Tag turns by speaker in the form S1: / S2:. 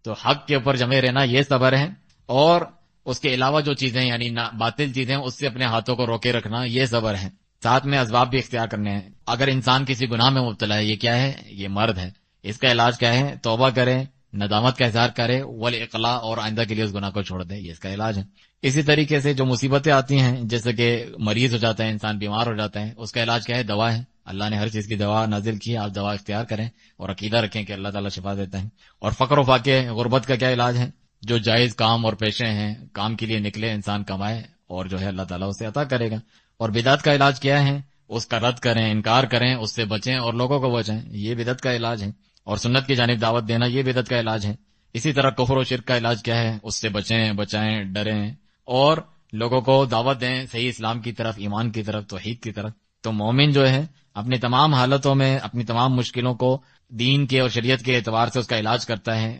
S1: تو حق کے اوپر جمے رہنا یہ صبر ہے، اور اس کے علاوہ جو چیزیں یعنی باطل چیزیں اس سے اپنے ہاتھوں کو روکے رکھنا یہ صبر ہے، ساتھ میں اسباب بھی اختیار کرنے ہیں۔ اگر انسان کسی گناہ میں مبتلا ہے، یہ کیا ہے؟ یہ مرض ہے، اس کا علاج کیا ہے؟ توبہ کرے، ندامت کا اظہار کرے، والاقلاع، اور آئندہ کے لیے اس گناہ کو چھوڑ دے، یہ اس کا علاج ہے۔ اسی طریقے سے جو مصیبتیں آتی ہیں، جیسے کہ مریض ہو جاتا ہے انسان، بیمار ہو جاتا ہے، اس کا علاج کیا ہے؟ دوا ہے۔ اللہ نے ہر چیز کی دوا نازل کی، آپ دوا اختیار کریں اور عقیدہ رکھیں کہ اللہ تعالیٰ شفا دیتا ہے۔ اور فقر و فاقے، غربت کا کیا علاج ہے؟ جو جائز کام اور پیشے ہیں، کام کے لیے نکلے انسان، کمائے، اور جو ہے اللہ تعالیٰ اسے عطا کرے گا۔ اور بدعت کا علاج کیا ہے؟ اس کا رد کریں، انکار کریں، اس سے بچیں اور لوگوں کو بچائیں، یہ بدعت کا علاج ہے۔ اور سنت کی جانب دعوت دینا، یہ بدعت کا علاج ہے۔ اسی طرح کفر و شرک کا علاج کیا ہے؟ اس سے بچائیں، ڈریں اور لوگوں کو دعوت دیں صحیح اسلام کی طرف، ایمان کی طرف، توحید کی طرف۔ تو مومن جو ہے اپنی تمام حالتوں میں اپنی تمام مشکلوں کو دین کے اور شریعت کے اعتبار سے اس کا علاج کرتا ہے۔